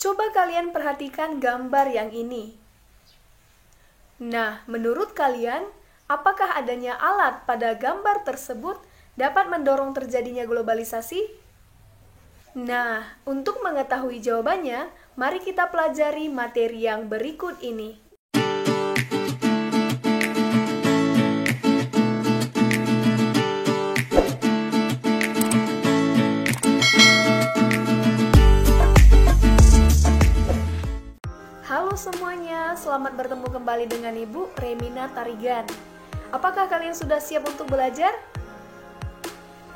Coba kalian perhatikan gambar yang ini. Nah, menurut kalian, apakah adanya alat pada gambar tersebut dapat mendorong terjadinya globalisasi? Nah, untuk mengetahui jawabannya, mari kita pelajari materi yang berikut ini. Halo semuanya, selamat bertemu kembali dengan Ibu Remina Tarigan. Apakah kalian sudah siap untuk belajar?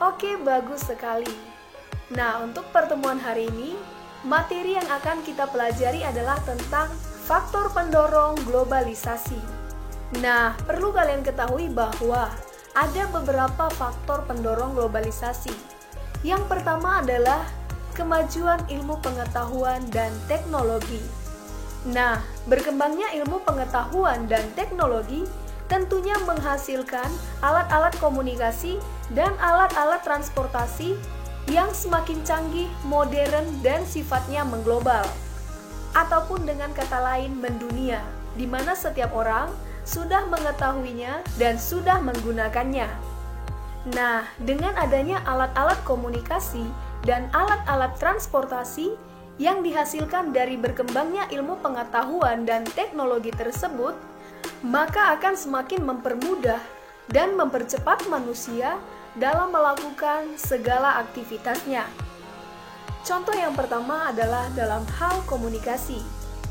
Oke, bagus sekali. Nah, untuk pertemuan hari ini, materi yang akan kita pelajari adalah tentang faktor pendorong globalisasi. Nah, perlu kalian ketahui bahwa ada beberapa faktor pendorong globalisasi. Yang pertama adalah kemajuan ilmu pengetahuan dan teknologi. Nah, berkembangnya ilmu pengetahuan dan teknologi tentunya menghasilkan alat-alat komunikasi dan alat-alat transportasi yang semakin canggih, modern, dan sifatnya mengglobal. Ataupun dengan kata lain mendunia, di mana setiap orang sudah mengetahuinya dan sudah menggunakannya. Nah, dengan adanya alat-alat komunikasi dan alat-alat transportasi yang dihasilkan dari berkembangnya ilmu pengetahuan dan teknologi tersebut, maka akan semakin mempermudah dan mempercepat manusia dalam melakukan segala aktivitasnya. Contoh yang pertama adalah dalam hal komunikasi,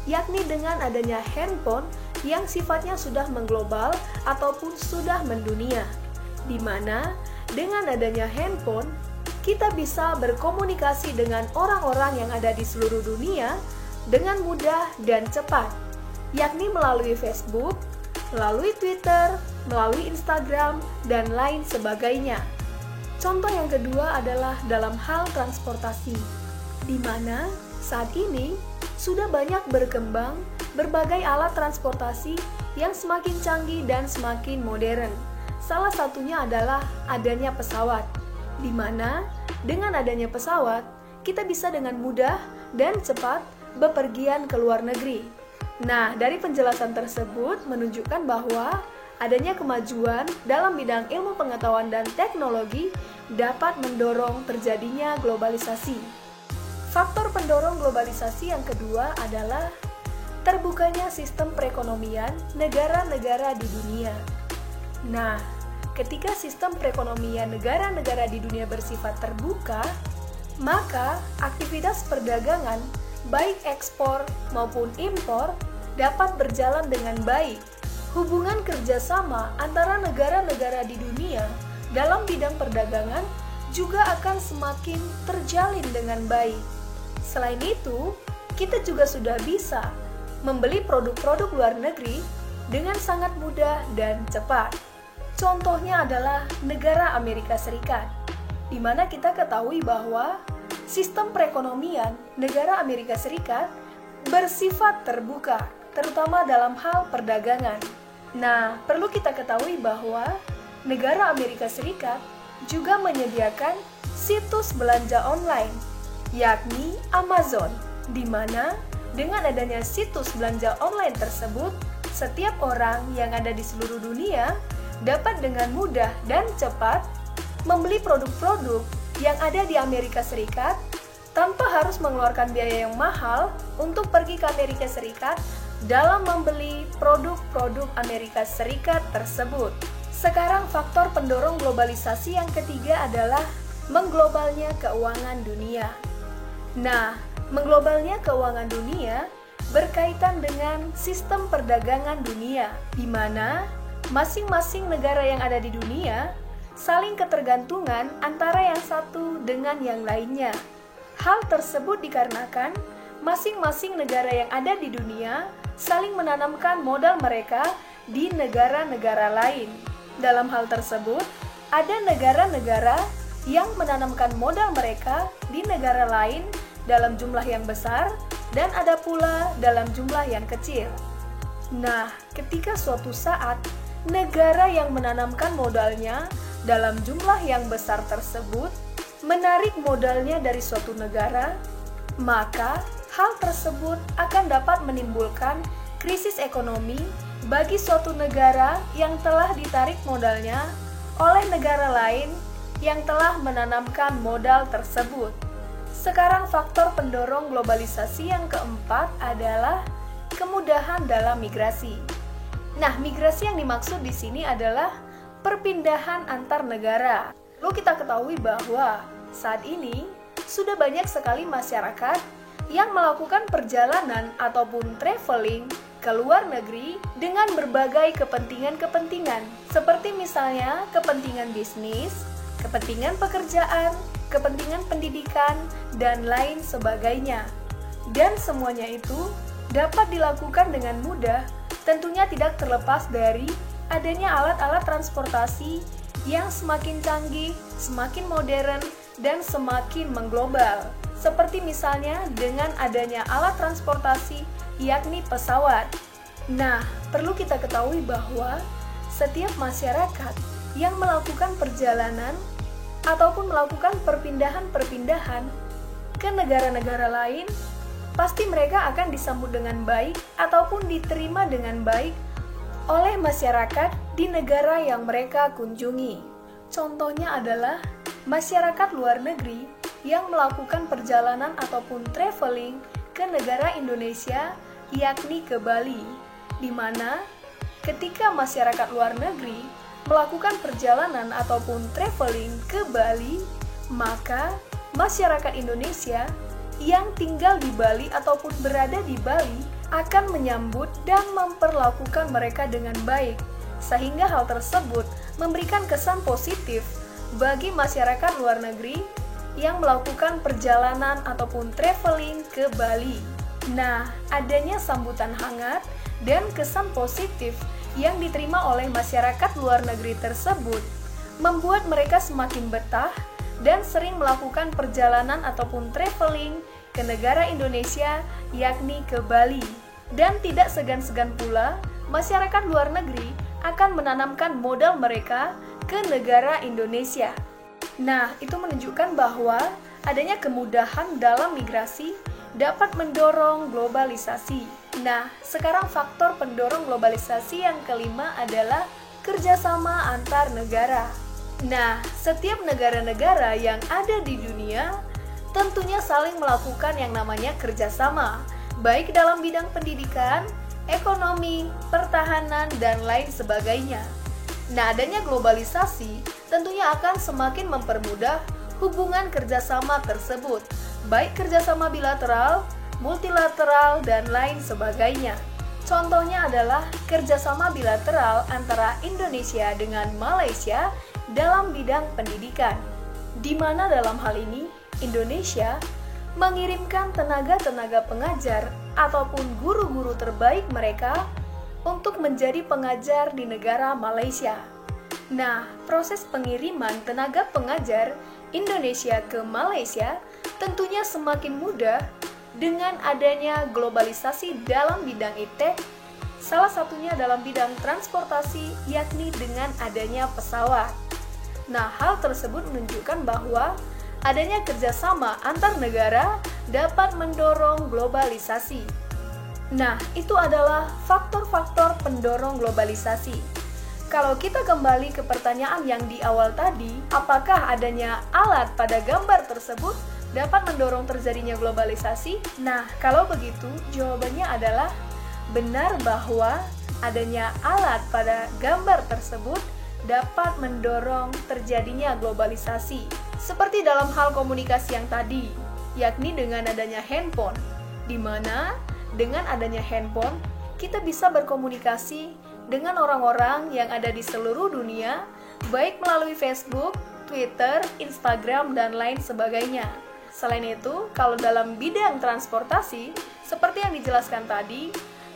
yakni dengan adanya handphone yang sifatnya sudah mengglobal ataupun sudah mendunia, di mana dengan adanya handphone kita bisa berkomunikasi dengan orang-orang yang ada di seluruh dunia dengan mudah dan cepat, yakni melalui Facebook, melalui Twitter, melalui Instagram, dan lain sebagainya. Contoh yang kedua adalah dalam hal transportasi, di mana saat ini sudah banyak berkembang berbagai alat transportasi yang semakin canggih dan semakin modern. Salah satunya adalah adanya pesawat, di mana dengan adanya pesawat, kita bisa dengan mudah dan cepat bepergian ke luar negeri. Nah, dari penjelasan tersebut menunjukkan bahwa adanya kemajuan dalam bidang ilmu pengetahuan dan teknologi dapat mendorong terjadinya globalisasi. Faktor pendorong globalisasi yang kedua adalah terbukanya sistem perekonomian negara-negara di dunia. Nah, ketika sistem perekonomian negara-negara di dunia bersifat terbuka, maka aktivitas perdagangan, baik ekspor maupun impor, dapat berjalan dengan baik. Hubungan kerjasama antara negara-negara di dunia dalam bidang perdagangan juga akan semakin terjalin dengan baik. Selain itu, kita juga sudah bisa membeli produk-produk luar negeri dengan sangat mudah dan cepat. Contohnya adalah negara Amerika Serikat, di mana kita ketahui bahwa sistem perekonomian negara Amerika Serikat bersifat terbuka, terutama dalam hal perdagangan. Nah, perlu kita ketahui bahwa negara Amerika Serikat juga menyediakan situs belanja online, yakni Amazon, di mana dengan adanya situs belanja online tersebut, setiap orang yang ada di seluruh dunia dapat dengan mudah dan cepat membeli produk-produk yang ada di Amerika Serikat tanpa harus mengeluarkan biaya yang mahal untuk pergi ke Amerika Serikat dalam membeli produk-produk Amerika Serikat tersebut. Sekarang faktor pendorong globalisasi yang ketiga adalah mengglobalnya keuangan dunia. Nah, mengglobalnya keuangan dunia berkaitan dengan sistem perdagangan dunia, di mana masing-masing negara yang ada di dunia saling ketergantungan antara yang satu dengan yang lainnya. Hal tersebut dikarenakan masing-masing negara yang ada di dunia saling menanamkan modal mereka di negara-negara lain. Dalam hal tersebut, ada negara-negara yang menanamkan modal mereka di negara lain dalam jumlah yang besar dan ada pula dalam jumlah yang kecil. Nah, ketika suatu saat negara yang menanamkan modalnya dalam jumlah yang besar tersebut menarik modalnya dari suatu negara, maka Hal tersebut akan dapat menimbulkan krisis ekonomi bagi suatu negara yang telah ditarik modalnya oleh negara lain yang telah menanamkan modal tersebut. Sekarang faktor pendorong globalisasi yang keempat adalah kemudahan dalam migrasi. Nah, migrasi yang dimaksud di sini adalah perpindahan antar negara. Lalu kita ketahui bahwa saat ini sudah banyak sekali masyarakat yang melakukan perjalanan ataupun traveling ke luar negeri dengan berbagai kepentingan-kepentingan, seperti misalnya kepentingan bisnis, kepentingan pekerjaan, kepentingan pendidikan, dan lain sebagainya. Dan semuanya itu dapat dilakukan dengan mudah, tentunya tidak terlepas dari adanya alat-alat transportasi yang semakin canggih, semakin modern, dan semakin mengglobal. Seperti misalnya dengan adanya alat transportasi yakni pesawat. Nah, perlu kita ketahui bahwa setiap masyarakat yang melakukan perjalanan ataupun melakukan perpindahan-perpindahan ke negara-negara lain, pasti mereka akan disambut dengan baik ataupun diterima dengan baik oleh masyarakat di negara yang mereka kunjungi. Contohnya adalah masyarakat luar negeri yang melakukan perjalanan ataupun traveling ke negara Indonesia, yakni ke Bali, di mana ketika masyarakat luar negeri melakukan perjalanan ataupun traveling ke Bali, maka masyarakat Indonesia yang tinggal di Bali ataupun berada di Bali akan menyambut dan memperlakukan mereka dengan baik, sehingga hal tersebut memberikan kesan positif bagi masyarakat luar negeri yang melakukan perjalanan ataupun traveling ke Bali. Nah, adanya sambutan hangat dan kesan positif yang diterima oleh masyarakat luar negeri tersebut membuat mereka semakin betah dan sering melakukan perjalanan ataupun traveling ke negara Indonesia, yakni ke Bali. Dan tidak segan-segan pula masyarakat luar negeri akan menanamkan modal mereka ke negara Indonesia. Nah, itu menunjukkan bahwa adanya kemudahan dalam migrasi dapat mendorong globalisasi. Nah, sekarang faktor pendorong globalisasi yang kelima adalah kerjasama antar negara. Nah, setiap negara-negara yang ada di dunia tentunya saling melakukan yang namanya kerjasama, baik dalam bidang pendidikan, ekonomi, pertahanan, dan lain sebagainya. Nah, adanya globalisasi tentunya akan semakin mempermudah hubungan kerjasama tersebut, baik kerjasama bilateral, multilateral, dan lain sebagainya. Contohnya adalah kerjasama bilateral antara Indonesia dengan Malaysia dalam bidang pendidikan, di mana dalam hal ini Indonesia mengirimkan tenaga-tenaga pengajar ataupun guru-guru terbaik mereka untuk menjadi pengajar di negara Malaysia. Nah, proses pengiriman tenaga pengajar Indonesia ke Malaysia tentunya semakin mudah dengan adanya globalisasi dalam bidang iptek, salah satunya dalam bidang transportasi, yakni dengan adanya pesawat. Nah, hal tersebut menunjukkan bahwa adanya kerjasama antar negara dapat mendorong globalisasi. Nah, itu adalah faktor-faktor pendorong globalisasi. Kalau kita kembali ke pertanyaan yang di awal tadi, apakah adanya alat pada gambar tersebut dapat mendorong terjadinya globalisasi? Nah, kalau begitu, jawabannya adalah benar bahwa adanya alat pada gambar tersebut dapat mendorong terjadinya globalisasi. Seperti dalam hal komunikasi yang tadi, yakni dengan adanya handphone, di mana dengan adanya handphone, kita bisa berkomunikasi dengan orang-orang yang ada di seluruh dunia, baik melalui Facebook, Twitter, Instagram, dan lain sebagainya. Selain itu, kalau dalam bidang transportasi, seperti yang dijelaskan tadi,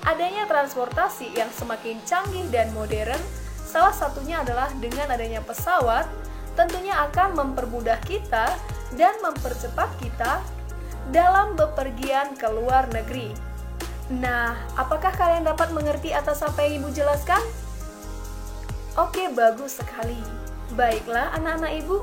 adanya transportasi yang semakin canggih dan modern, salah satunya adalah dengan adanya pesawat, tentunya akan mempermudah kita dan mempercepat kita dalam bepergian ke luar negeri. Nah, apakah kalian dapat mengerti atas apa yang Ibu jelaskan? Oke, bagus sekali. Baiklah anak-anak Ibu,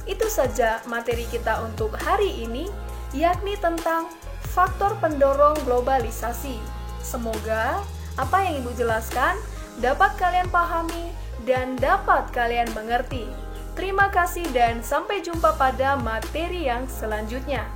itu saja materi kita untuk hari ini, yakni tentang faktor pendorong globalisasi. Semoga apa yang Ibu jelaskan dapat kalian pahami dan dapat kalian mengerti. Terima kasih dan sampai jumpa pada materi yang selanjutnya.